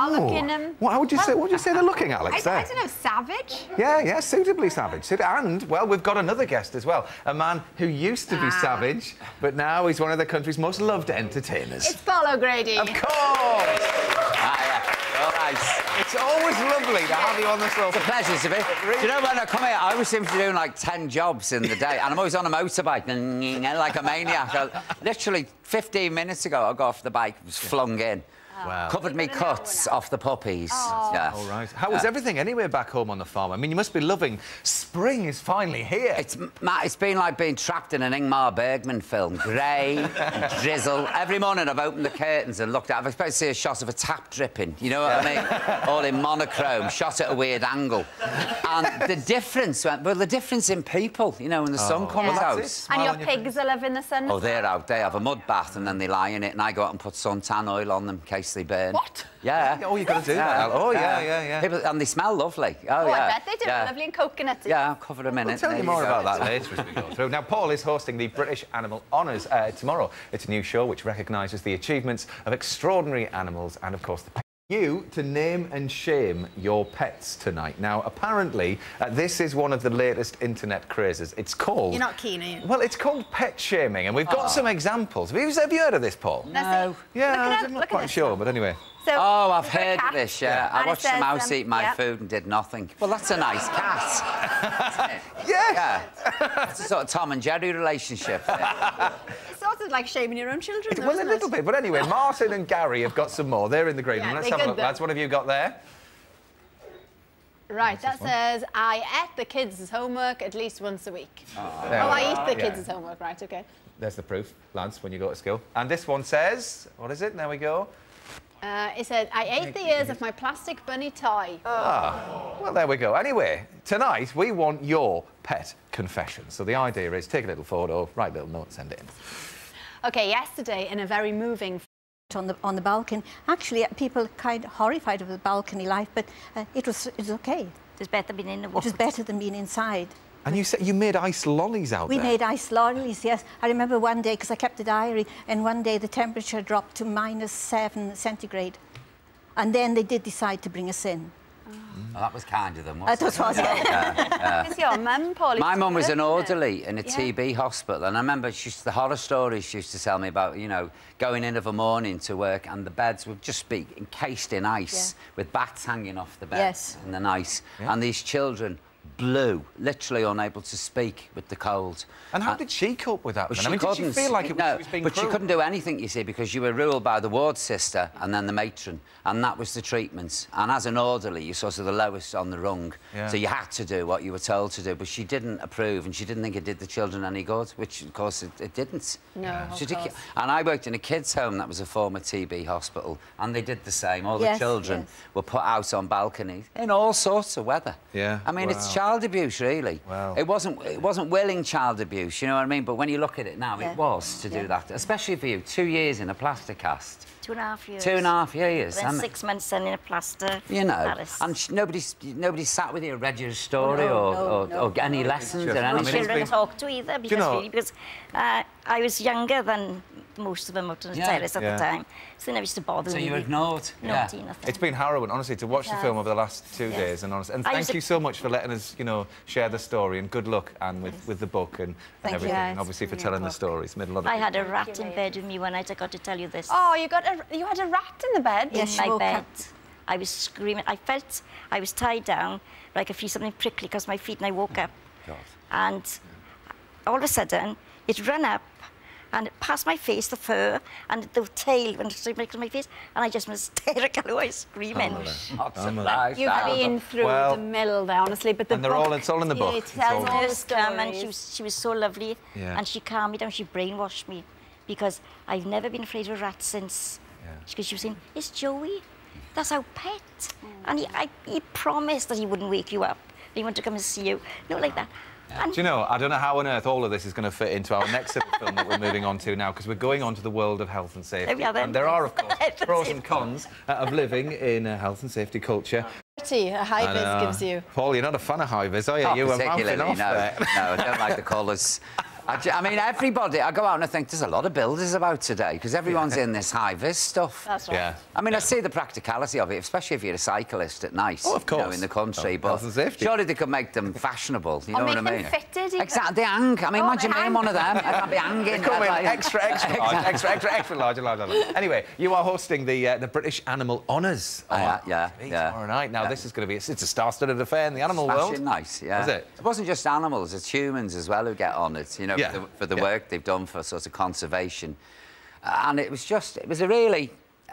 are looking... What would you say? What would you say they're looking, Alex? I don't know, savage? Yeah, suitably savage. And, well, we've got another guest as well. A man who used to be savage, but now he's one of the country's most loved entertainers. It's Paul O'Grady. Of course! All right. It's always lovely to have you on the show. It's a pleasure to be. Do you know, when I come here, I always seem to be doing like 10 jobs in the day, and I'm always on a motorbike, like a maniac. Literally 15 minutes ago, I got off the bike, was flung in. Wow. Covered me cuts off the puppies. Oh. Yeah. All right. How was everything anyway back home on the farm? I mean, you must be loving spring is finally here. It's been like being trapped in an Ingmar Bergman film. Grey and drizzle. Every morning I've opened the curtains and looked out. I've expected to see a shot of a tap dripping. You know what I mean? All in monochrome, shot at a weird angle. And the difference, the difference in people, you know, when the sun comes out. And your pigs will live in the sun? Oh, they're out. They have a mud bath and then they lie in it, and I go out and put suntan oil on them in case they burn. What? Yeah. Oh, you've got to do that. Oh, yeah. People, and they smell lovely. Oh, yeah. I bet they do. Lovely and coconutty. Yeah, I'll cover them in it. We'll tell you more about that later as we go through. Now, Paul is hosting the British Animal Honours tomorrow. It's a new show which recognises the achievements of extraordinary animals and, of course, the you to name and shame your pets tonight. Now, apparently, this is one of the latest internet crazes. It's called... You're not keen, are you? Well, it's called pet shaming, and we've got some examples. Have you heard of this, Paul? No. Yeah, I'm not quite sure, but anyway. So, oh, I've heard of this, yeah. I watched the mouse eat my yep. food and did nothing. Well, that's a nice cat. Yes! Yeah. It's a sort of Tom and Jerry relationship. It's sort of like shaming your own children, though, well, a isn't little it? bit, but anyway, Martin and Gary have got some more. They're in the green room. Let's have a look, lads. What have you got there? Right, that says, I ate the kids' homework at least once a week. I eat the kids' homework, right, OK. There's the proof, lads, when you go to school. And this one says, what is it? There we go. It said, I ate the ears of my plastic bunny toy. Ah, well, there we go. Anyway, tonight we want your pet confession. So the idea is take a little photo, write a little note, send it in. OK, yesterday, in a very moving... on the balcony. Actually, people kind of horrified of the balcony life, but it was okay. It was better being in the water. It was better than being inside. And you said you made ice lollies out there? We made ice lollies, yes. I remember one day, because I kept a diary, and one day the temperature dropped to -7 centigrade. And then they did decide to bring us in. Well, that was kind of them, wasn't That was, yeah. Is your mum, Paul? My mum was an orderly in a TB hospital, and I remember the horror stories she used to tell me about, you know, going in of a morning to work and the beds would just be encased in ice with bats hanging off the beds in the night, and these children blue, literally unable to speak with the cold. And how did she cope with that? Well, I mean, did she feel like she was being but cruel? she couldn't do anything, you see, because you were ruled by the ward sister and then the matron, and that was the treatment. And as an orderly, you're sort of the lowest on the rung, so you had to do what you were told to do. But she didn't approve, and she didn't think it did the children any good, which, of course, it didn't. No, of course. And I worked in a kids' home that was a former TB hospital, and they did the same. All the children were put out on balconies in all sorts of weather. Yeah. I mean, it's child abuse, really. Wow. It wasn't willing child abuse, you know what I mean? But when you look at it now, it was to do that, especially for you. 2 years in a plaster cast. 2.5 years. 2.5 years. Then 6 months then in a plaster. You know, Paris. and nobody sat with you, read you a story or any lessons or anything. Children to talk to either, because I was younger than most of them out on the terrace at the time, so they never used to bother me. So you were ignored? Naughty, nothing. It's been harrowing, honestly, to watch the film over the last 2 days, and thank you so much for letting us, you know, share the story, and good luck, Anne, with the book and everything, and obviously for telling the stories. Made a lot of I had a rat in bed with me one night. I got to tell you this. Oh, you had a rat in the bed? Yes, in my bed. I was screaming. I felt I was tied down, but I could feel something prickly because my feet, and I woke up. And all of a sudden, it ran up, and it passed my face, the fur, and the tail went straight across my face, and I just was hysterical. I was screaming. You've been through the mill there, honestly, but the book... it's all in the book. It tells all the stories. And she was so lovely, and she calmed me down, she brainwashed me, because I've never been afraid of a rat since. Because she was saying, it's Joey, that's our pet. And he promised that he wouldn't wake you up, that he wanted to come and see you, no, like that. Do you know, I don't know how on earth all of this is going to fit into our next little film that we're moving on to now, because we're going on to the world of health and safety. And there are, of course, pros and cons of living in a health and safety culture. A hi-vis gives you. Paul, you're not a fan of hi-vis, are you? Not you were particularly, mouthing off there. No, I don't like the colours. I mean, everybody, I go out and I think there's a lot of builders about today because everyone's in this high-vis stuff. That's right. Yeah. I mean, I see the practicality of it, especially if you're a cyclist at night. Oh, of course. You know, in the country. But health and safety. surely they could make them fashionable, you know what I mean? Or make them fitted, even. Exactly, they hang. I mean, imagine being one of them. I can't be hanging. Come in extra large. Anyway, you are hosting the British Animal Honours. Yeah. Tomorrow night. Now, this is going to be... It's a star-studded affair in the animal world. Nice, yeah. Is it? It wasn't just animals, it's humans as well who get honoured, you know, for the work they've done for sort of conservation. And it was a really...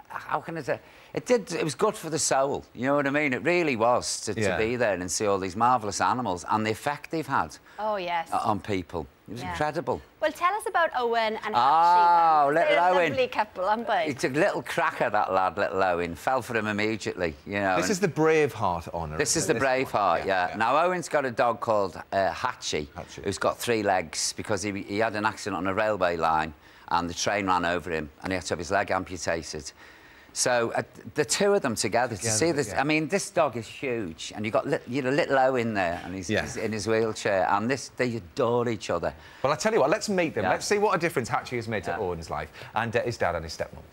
How can I say? It was good for the soul, you know what I mean? It really was to be there and see all these marvellous animals and the effect they've had on people. It was incredible. Well, tell us about Owen and Hatchie. Oh, little They're Owen. a lovely couple, aren't they? He took a little cracker, that lad, little Owen. Fell for him immediately, you know. This is the Braveheart honour. This is the Braveheart, yeah. Now, Owen's got a dog called Hatchie, who's got 3 legs because he had an accident on a railway line and the train ran over him and he had to have his leg amputated. So the two of them together to see this, I mean, this dog is huge, and you've got little Owen there, and he's in his wheelchair, and they adore each other. Well, I tell you what, let's meet them. Let's see what a difference Hatchie has made to Owen's life, and his dad and his stepmom.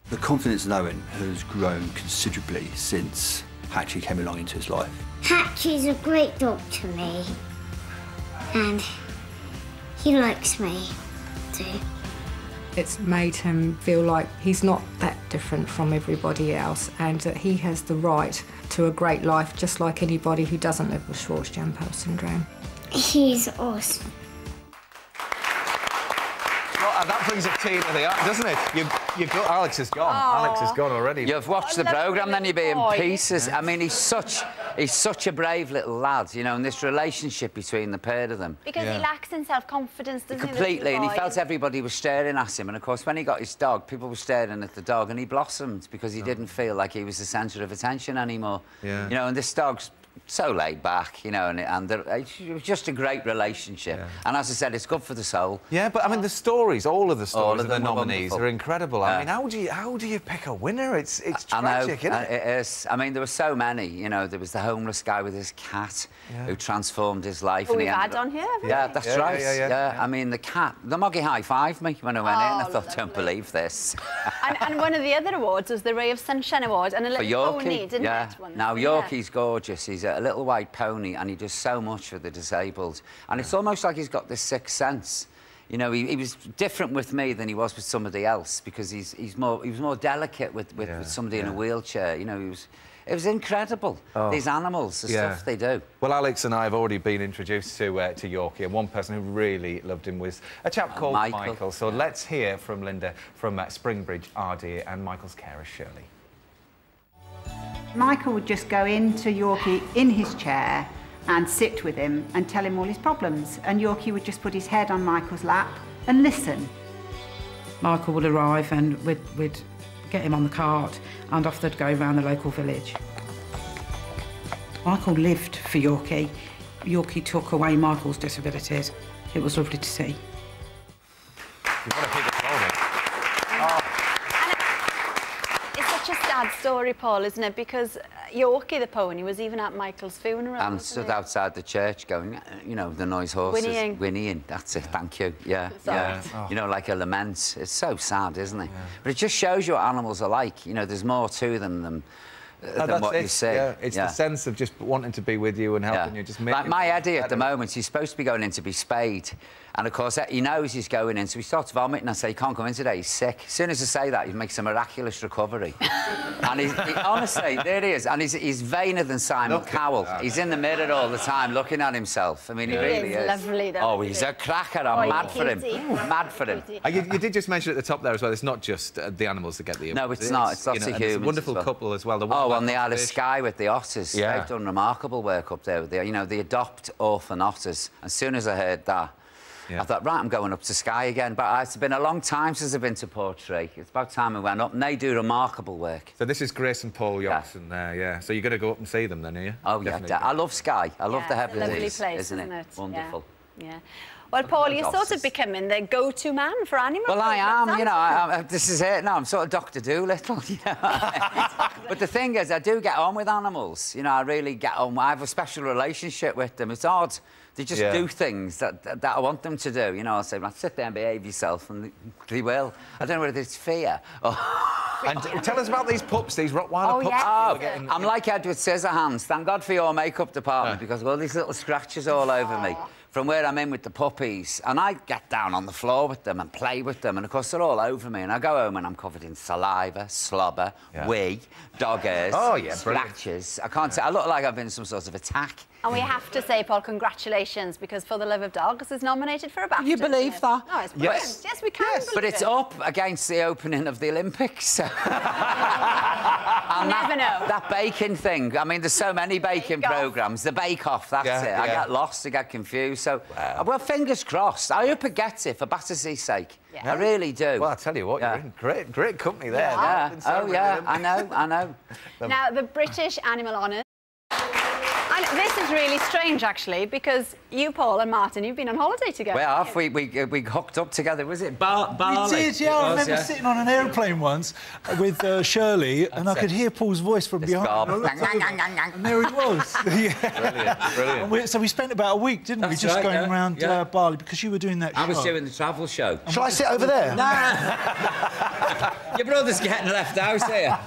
The confidence in Owen has grown considerably since Hatchie came along into his life. Hatchie's a great dog to me, and he likes me too. It's made him feel like he's not that different from everybody else and that he has the right to a great life just like anybody who doesn't live with Schwartz-Jampel syndrome. He's awesome. Well, that brings a tear to the eye, doesn't it? Alex is gone. Aww. Alex is gone already. You've watched the programme, then you'd be in pieces. I mean, he's such a brave little lad, you know, and this relationship between the pair of them. Because he lacks in self-confidence, doesn't he? Completely, and he felt everybody was staring at him. And, of course, when he got his dog, people were staring at the dog, and he blossomed because he didn't feel like he was the centre of attention anymore. Yeah. You know, and this dog's so laid back, you know, and it was just a great relationship. Yeah. And as I said, it's good for the soul. Yeah, but I mean, the stories, all of the stories of the nominees are incredible. I mean, how do you pick a winner? It's tragic, isn't it? It is. I mean, there were so many. You know, there was the homeless guy with his cat who transformed his life. Who we've had on here, haven't we? Yeah, that's right. Yeah. I mean, the cat, the Moggy high-fived me when I went in. I thought, don't believe this. and one of the other awards was the Ray of Sunshine Award, and a little pony, didn't it? Now, Yorkie's gorgeous. He's a little white pony, and he does so much for the disabled. And it's almost like he's got this sixth sense. You know, he was different with me than he was with somebody else because he was more delicate with somebody in a wheelchair. You know, it was incredible. These animals, the stuff they do. Well, Alex and I have already been introduced to Yorkie, and one person who really loved him was a chap called Michael. So let's hear from Linda from Springbridge RD and Michael's carer, Shirley. Michael would just go into Yorkie in his chair and sit with him and tell him all his problems. And Yorkie would just put his head on Michael's lap and listen. Michael would arrive and we'd get him on the cart and off they'd go around the local village. Michael lived for Yorkie. Yorkie took away Michael's disabilities. It was lovely to see. You've got to keep it rolling. Such a sad story, Paul, isn't it? Because Yorkie the pony was even at Michael's funeral. And stood outside the church going, you know, the noise horses. Whinnying. That's it, thank you. Yeah. You know, like a lament. It's so sad, isn't it? Yeah. But it just shows you what animals are like. You know, there's more to them than what you see. Yeah. It's the sense of just wanting to be with you and helping you. Just like my Eddie at the moment, he's supposed to be going in to be spayed. And, of course, he knows he's going in, so he starts vomiting. I say, he can't come in today, he's sick. As soon as I say that, he makes a miraculous recovery. And honestly, there he is. And he's vainer than Simon Cowell. He's in the mirror all the time looking at himself. I mean, he really is. Lovely, though. Oh, he's a cracker. I'm mad for him. Mad for him. You did just mention at the top there as well, it's not just the animals that get the award. No, it's not. It's lots of humans. It's a wonderful couple as well. On the Isle of Skye with the otters. Yeah. They've done remarkable work up there. You know, they adopt orphan otters. As soon as I heard that, I thought, right, I'm going up to Skye again. But it's been a long time since I've been to Portray. It's about time we went up, and they do remarkable work. So this is Grace and Paul Youngson there, yeah. So you're going to go up and see them then, are you? Oh, definitely. I love Skye. I love the Hebrides. Lovely place, isn't it? Wonderful. Yeah. Well, Paul, you're sort of becoming the go-to man for animals. Well, I am, you know, this is it. No, I'm sort of Dr. Dolittle, you know. But the thing is, I do get on with animals. You know, I really get on. I have a special relationship with them. It's odd. They just do things that I want them to do. You know, I'll say, well, sit there and behave yourself, and they will. I don't know whether it's fear or... And tell us about these pups, these Rottweiler pups. Yes. I'm like Edward Scissorhands. Thank God for your makeup department, because of all these little scratches all over me from where I'm in with the puppies. And I get down on the floor with them and play with them, and of course they're all over me. And I go home and I'm covered in saliva, slobber, wee, dog hairs, scratches. I can't say. I look like I've been in some sort of attack. And we have to say, Paul, congratulations, because For the Love of Dogs is nominated for a Bafta. You believe that? Oh, it's brilliant. Yes, we can. Yes. But it's up against the opening of the Olympics. You never know. That baking thing. I mean, there's so many baking programmes. The Bake Off, that's it. I get lost, I get confused. So, well, fingers crossed. I hope it gets it for Battersea's sake. I really do. Well, I tell you what, you're in great company there. I know. Now, the British Animal Honours. And this is really strange, actually, because you, Paul, and Martin, you've been on holiday together. We hooked up together, was it? Bali? We did, yeah. I remember sitting on an aeroplane once with Shirley, and I could hear Paul's voice from behind. And there he was. Brilliant. And so we spent about a week, didn't we, just going around Bali, because you were doing that show. I was doing the travel show. Shall I sit over there? No. Your brother's getting left out here.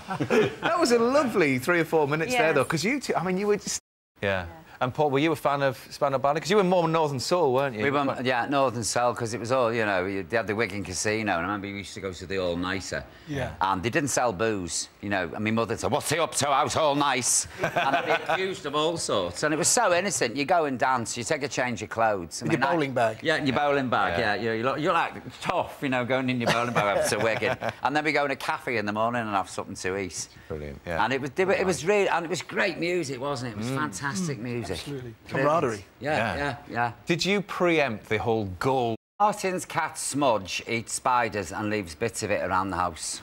That was a lovely 3 or 4 minutes there, though, because you two, I mean, you were just... Yeah. And Paul, were you a fan of Bali? Because you were more Northern Soul, weren't you? We were, Northern Soul, because it was all, you know, they had the Wigan Casino, and I remember we used to go to the All Nicer. Yeah. And they didn't sell booze, you know. And my mother said, what's he up to out all nice? And I'd be accused of all sorts. And it was so innocent. You go and dance, you take a change of clothes. Your bowling bag. Yeah, your bowling bag, You're like tough, you know, going in your bowling bag up to Wigan. And then we go in a cafe in the morning and have something to eat. Brilliant, yeah. And it was really, and it was great music, wasn't it? It was fantastic music. Absolutely. Camaraderie. Yeah. Did you preempt the whole goal? Martin's cat Smudge eats spiders and leaves bits of it around the house.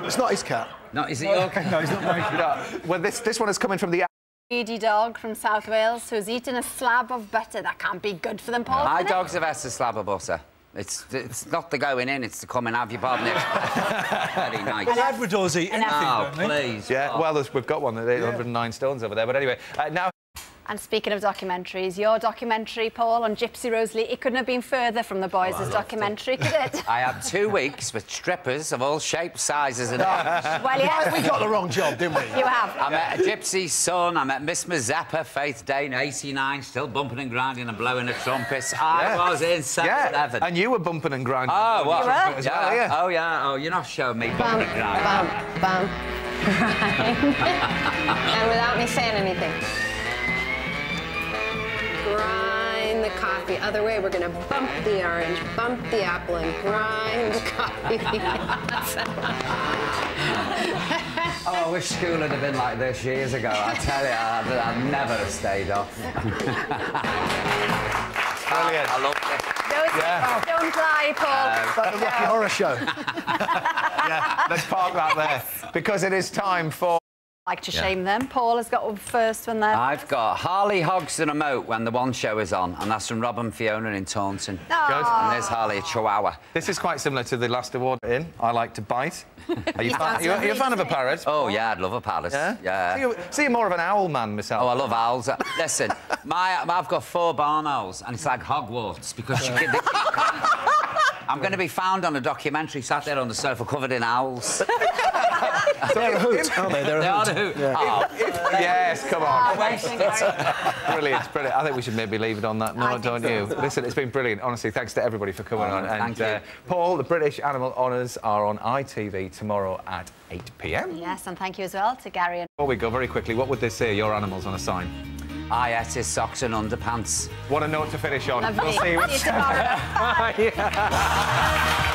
It's not his cat. No, is it your cat? No, it's not my cat. Well, this one is coming from the... Greedy dog from South Wales who's eaten a slab of butter. That can't be good for them, Paul. My dogs have had a slab of butter. It's not the going in, it's the coming out. You pardon it. Very nice. Well, Labradors eat anything, don't they? Please. Yeah, well, we've got one. They're 109 stones over there. But anyway, now... And speaking of documentaries, your documentary, Paul, on Gypsy Rose Lee, it couldn't have been further from the boys' documentary, could it? I had 2 weeks with strippers of all shapes, sizes and ages. Well, yes. We got the wrong job, didn't we? You have. I met Gypsy's son, I met Miss Mazeppa, Faith Dane, 89, still bumping and grinding and blowing the trumpets. I was in 7-11. And you were bumping and grinding. Oh, what? As well, yeah. Oh, yeah. Oh, you're not showing me bumping and grinding. Bump. And without me saying anything. Grind the coffee. Other way, we're going to bump the orange, bump the apple, and grind the coffee. Oh, I wish school had been like this years ago. I tell you, I'd never have stayed off. Brilliant. I loved it. Don't lie, Paul. Like the Rocky Horror Show. Let's park that there, because it is time for... Like to shame them. Paul has got one first one there. I've got Harley Hogs and a Moat when the One Show is on, and that's from Rob and Fiona in Taunton. Good. And there's Harley, a Chihuahua. This is quite similar to the last award in I Like to Bite. Are you a fan of a parrot? Oh, yeah, I'd love a parrot. Yeah. So you're more of an owl man, myself. Oh, I love owls. Listen, I've got 4 barn owls, and it's like Hogwarts, because I'm going to be found on a documentary sat there on the sofa covered in owls. They're a hoot, aren't they? They're a hoot. Yeah. Yes, come on. Brilliant. I think we should maybe leave it on that note, don't you? Listen, it's been brilliant. Honestly, thanks to everybody for coming on. Thank you. Paul, the British Animal Honours are on ITV tomorrow at 8 p.m. Yes, and thank you as well to Gary and... Before we go, very quickly, what would they say, your animals, on a sign? I ate his socks and underpants. What a note to finish on. Lovely. We'll see you tomorrow. Yeah.